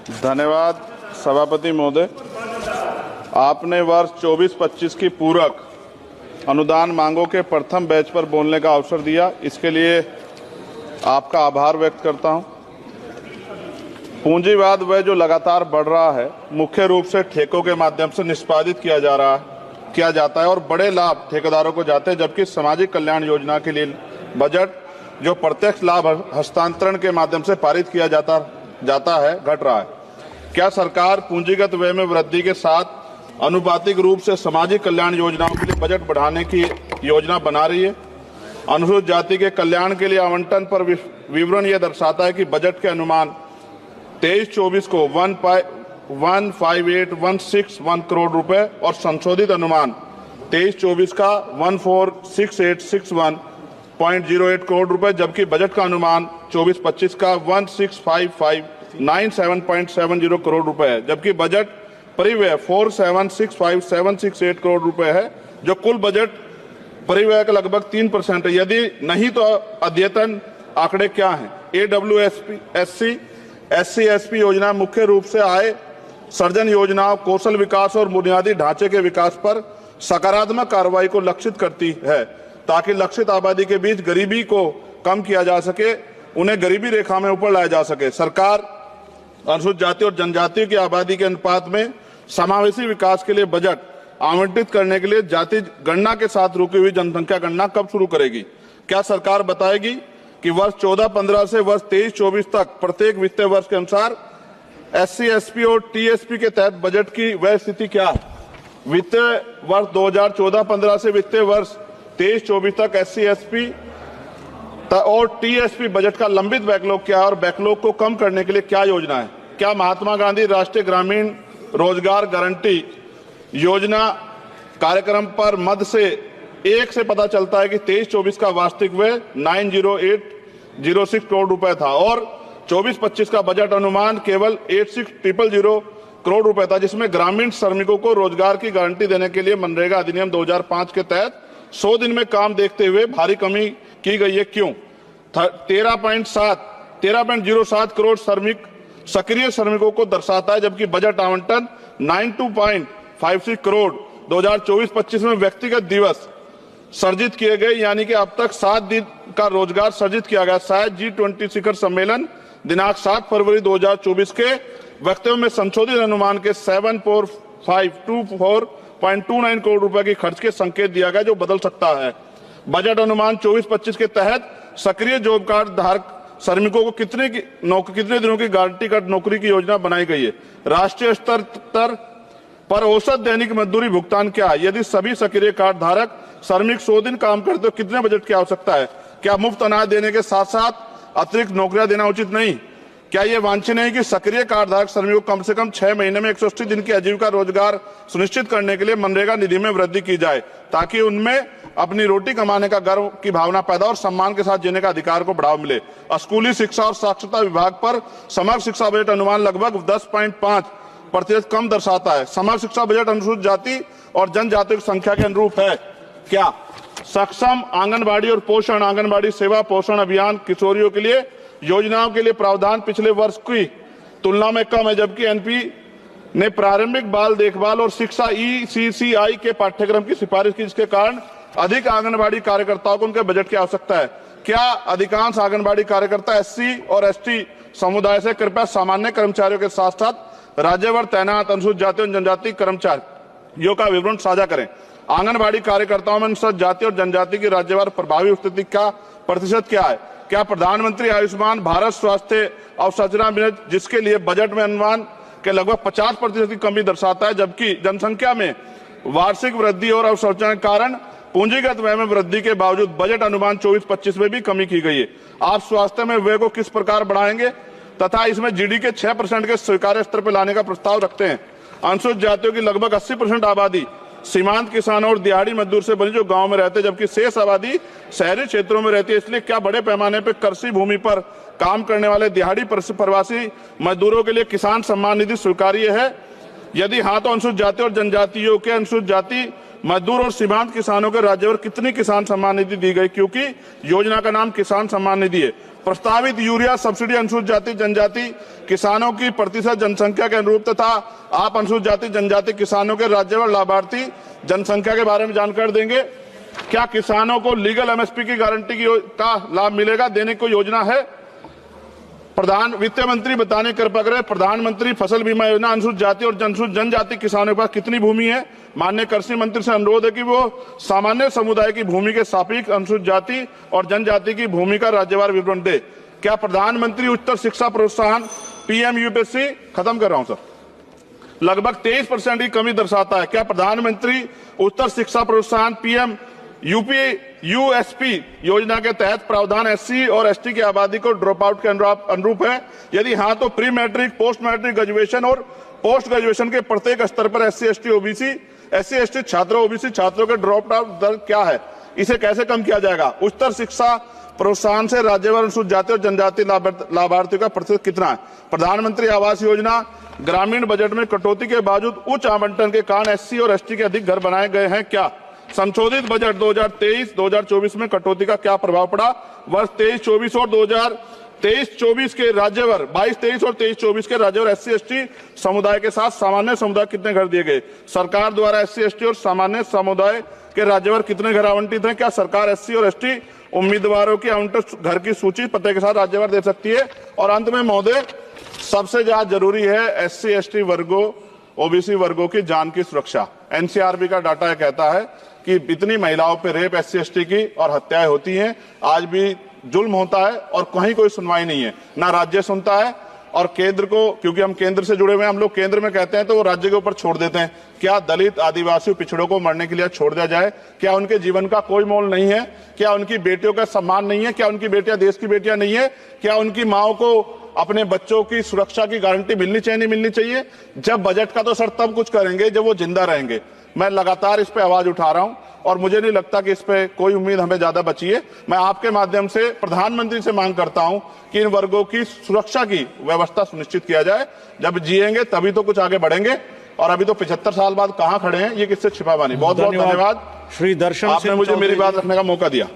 धन्यवाद सभापति महोदय। आपने वर्ष 24-25 की पूरक अनुदान मांगों के प्रथम बैच पर बोलने का अवसर दिया, इसके लिए आपका आभार व्यक्त करता हूं। पूंजीवाद वह जो लगातार बढ़ रहा है, मुख्य रूप से ठेकों के माध्यम से निष्पादित किया जाता है और बड़े लाभ ठेकेदारों को जाते हैं, जबकि सामाजिक कल्याण योजना के लिए बजट जो प्रत्यक्ष लाभ हस्तांतरण के माध्यम से पारित किया जाता है घट रहा है। क्या सरकार पूंजीगत व्यय में वृद्धि के साथ अनुपातिक रूप से सामाजिक कल्याण योजनाओं के लिए बजट बढ़ाने की योजना बना रही है? अनुसूचित जाति के कल्याण के लिए आवंटन पर विवरण यह दर्शाता है कि बजट के अनुमान 23-24 को 158,161 करोड़ रुपए और संशोधित अनुमान 23-24 का 146861.08 करोड़ रुपए, जबकि बजट का अनुमान 24-25 का 165597.70 करोड़ रुपए है, जबकि बजट परिव्यय 4765,768 करोड़ रुपए है, जो कुल बजट परिव्यय का लगभग 3% है। यदि नहीं तो अद्यतन आंकड़े क्या हैं? AWSP, SC योजना मुख्य रूप से आय सर्जन योजनाओं, कौशल विकास और बुनियादी ढांचे के विकास पर सकारात्मक कार्रवाई को लक्षित करती है, ताकि लक्षित आबादी के बीच गरीबी को कम किया जा सके, उन्हें गरीबी रेखा में ऊपर लाया जा सके। सरकार अनुसूचित जाति और जनजाति की आबादी के अनुपात में समावेशी विकास के लिए बजट आवंटित करने के लिए जाति गणना के साथ रुकी हुई जनसंख्या गणना कब शुरू करेगी? क्या सरकार बताएगी कि वर्ष 14-15 से वर्ष 23-24 तक प्रत्येक वित्तीय वर्ष के अनुसार SC, SP और TSP के तहत बजट की वह स्थिति क्या है? वित्तीय वर्ष 2014-15 से वित्तीय वर्ष 23-24 तक SC, SP और TSP बजट का लंबित बैकलॉग क्या है और बैकलॉग को कम करने के लिए क्या योजना है? क्या महात्मा गांधी राष्ट्रीय ग्रामीण रोजगार गारंटी योजना कार्यक्रम पर मद से 1 से पता चलता है कि 23-24 का वास्तविक व्यय 90806 करोड़ रुपए था और 24-25 का बजट अनुमान केवल 86,000 करोड़ रुपए था, जिसमें ग्रामीण श्रमिकों को रोजगार की गारंटी देने के लिए मनरेगा अधिनियम 2005 के तहत 100 दिन में काम देखते हुए भारी कमी की गई है। क्यों? 13.07 करोड़ सक्रिय श्रमिकों को दर्शाता है, जबकि बजट आवंटन 92.56 करोड़ 2024-25 में व्यक्तिगत दिवस सर्जित किए गए, यानी कि अब तक 7 दिन का रोजगार सर्जित किया गया। शायद G20 शिखर सम्मेलन दिनांक 7 फरवरी 2024 के वक्तव्य में संशोधित अनुमान के 74524.29 करोड़ रुपए की खर्च के संकेत दिया गया, जो बदल सकता है। बजट अनुमान 24-25 के तहत सक्रिय जॉब कार्ड धारक श्रमिकों को कितने दिनों की गारंटी कार्ड नौकरी की योजना बनाई गई है? राष्ट्रीय स्तर पर औसत दैनिक मजदूरी भुगतान क्या है? यदि सभी सक्रिय कार्ड धारक श्रमिक 100 दिन काम करते तो कितने बजट की आवश्यकता है? क्या मुफ्त अनाज देने के साथ साथ अतिरिक्त नौकरियां देना उचित नहीं? क्या यह वांछनीय नहीं कि सक्रिय कार्ड धारक श्रमिकों को कम से कम 6 महीने में 180 दिन की आजीविका रोजगार सुनिश्चित करने के लिए मनरेगा निधि में वृद्धि की जाए, ताकि उनमें अपनी रोटी कमाने का गर्व की भावना पैदा और सम्मान के साथ जीने का अधिकार को बढ़ावा मिले। स्कूली शिक्षा और साक्षरता विभाग पर समग्र शिक्षा बजट अनुमान लगभग 10.5% कम दर्शाता है। समग्र शिक्षा बजट अनुसूचित जाति और जनजाति की संख्या के अनुरूप है क्या? सक्षम आंगनबाड़ी और पोषण आंगनबाड़ी सेवा पोषण अभियान किशोरियों के लिए योजनाओं के लिए प्रावधान पिछले वर्ष की तुलना में कम है, जबकि NP ने प्रारंभिक बाल देखभाल और शिक्षा ECCI के पाठ्यक्रम की सिफारिश की, जिसके कारण अधिक आंगनबाड़ी कार्यकर्ताओं को उनके बजट की आवश्यकता है। क्या अधिकांश आंगनबाड़ी कार्यकर्ता SC और ST समुदाय से? कृपया सामान्य कर्मचारियों के साथ साथ राज्यभर तैनात अनुसूचित जाति और जनजाति कर्मचारियों का विवरण साझा करें। आंगनबाड़ी कार्यकर्ताओं में अनुसूचित जाति और जनजाति की राज्यभर प्रभावी उपस्थिति का प्रतिशत क्या है? क्या प्रधानमंत्री आयुष्मान भारत स्वास्थ्य अवसंरचना मिशन, जिसके लिए बजट में अनुमान के लगभग 50% की कमी दर्शाता है, जबकि जनसंख्या में वार्षिक वृद्धि और अवसंरचना के कारण पूंजीगत व्यय में वृद्धि के बावजूद बजट अनुमान 24-25 में भी कमी की गई है? आप स्वास्थ्य में व्यय को किस प्रकार बढ़ाएंगे तथा इसमें GDP के 6% के स्वीकार्य स्तर पर लाने का प्रस्ताव रखते हैं? अनुसूचित जातियों की लगभग 80% आबादी सीमांत किसानों और दिहाड़ी मजदूर से बनी जो गांव में रहते हैं, जबकि शेष आबादी शहरी क्षेत्रों में रहती है। इसलिए क्या बड़े पैमाने पर कृषि भूमि पर काम करने वाले दिहाड़ी प्रवासी मजदूरों के लिए किसान सम्मान निधि स्वीकार्य है? यदि हाँ, तो अनुसूचित जाति और जनजातियों के अनुसूचित जाति मजदूर और सीमांत किसानों के राज्य भर कितनी किसान सम्मान निधि दी गई? क्योंकि योजना का नाम किसान सम्मान निधि है। प्रस्तावित यूरिया सब्सिडी अनुसूचित जाति जनजाति किसानों की प्रतिशत जनसंख्या के अनुरूप तथा आप अनुसूचित जाति जनजाति किसानों के राज्यवार लाभार्थी जनसंख्या के बारे में जानकारी देंगे। क्या किसानों को लीगल एमएसपी की गारंटी का लाभ मिलेगा, देने को योजना है? प्रधान वित्त मंत्री बताने कृपा करें, प्रधानमंत्री फसल बीमा योजना अनुसूचित जाति और जनजाति किसानों के पास कितनी भूमि है? माननीय कृषि मंत्री से अनुरोध है कि वो सामान्य समुदाय की भूमि के सापेक्ष अनुसूचित जाति और जनजाति की भूमि का राज्यवार विवरण दे। क्या प्रधानमंत्री उच्चतर शिक्षा प्रोत्साहन पीएम यूपीएससी, खत्म कर रहा हूं सर, लगभग 23% की कमी दर्शाता है। क्या प्रधानमंत्री उच्चतर शिक्षा प्रोत्साहन पीएम यूएसपी योजना के तहत प्रावधान एससी और एसटी की आबादी को ड्रॉप आउट के अनुरूप है? यदि हाँ तो pre matric, post matric, graduation और पोस्ट ग्रेजुएशन के प्रत्येक स्तर पर एससी एसटी छात्रों, ओबीसी छात्रों के ड्रॉप आउट दर क्या है? इसे कैसे कम किया जाएगा? उच्चतर शिक्षा प्रोत्साहन से राज्यवार अनुसूचित जाति और जनजाति लाभार्थियों का प्रतिशत कितना है? प्रधानमंत्री आवास योजना ग्रामीण बजट में कटौती के बावजूद उच्च आवंटन के कारण एससी और एसटी के अधिक घर बनाए गए हैं क्या? संशोधित बजट 2023-2024 में कटौती का क्या प्रभाव पड़ा? वर्ष 23-24 और 2023-24 के राज्यवार 22-23 और 23-24 के राज्यवार एससी एसटी समुदाय के साथ सामान्य समुदाय कितने घर दिए गए? सरकार द्वारा एससी एसटी और सामान्य समुदाय के राज्यवार कितने घर आवंटित हैं? क्या सरकार एससी और एसटी उम्मीदवारों की आवंटित घर की सूची पते के साथ राज्यवार दे सकती है? और अंत में महोदय, सबसे ज्यादा जरूरी है एससी एसटी वर्गों, ओबीसी वर्गों की जान की सुरक्षा। एनसीआरबी का डाटा कहता है कि इतनी महिलाओं पे रेप एससी एसटी की और हत्याएं होती हैं, आज भी जुल्म होता है और कहीं कोई सुनवाई नहीं है, ना राज्य सुनता है। और केंद्र को, क्योंकि हम केंद्र से जुड़े हुए हैं, हम लोग केंद्र में कहते हैं तो वो राज्य के ऊपर छोड़ देते हैं। क्या दलित, आदिवासी, पिछड़ों को मरने के लिए छोड़ दिया जाए? क्या उनके जीवन का कोई मोल नहीं है? क्या उनकी बेटियों का सम्मान नहीं है? क्या उनकी बेटियां देश की बेटियां नहीं है? क्या उनकी माओ को अपने बच्चों की सुरक्षा की गारंटी मिलनी चाहिए, नहीं मिलनी चाहिए? जब बजट का तो सर तब कुछ करेंगे जब वो जिंदा रहेंगे। मैं लगातार इस पे आवाज उठा रहा हूं और मुझे नहीं लगता कि इस पे कोई उम्मीद हमें ज्यादा बची है। मैं आपके माध्यम से प्रधानमंत्री से मांग करता हूं कि इन वर्गों की सुरक्षा की व्यवस्था सुनिश्चित किया जाए। जब जिएंगे तभी तो कुछ आगे बढ़ेंगे, और अभी तो 75 साल बाद कहां खड़े हैं, ये किससे छिपा बानी। बहुत बहुत धन्यवाद श्री दर्शन, आपने मुझे मेरी बात रखने का मौका दिया।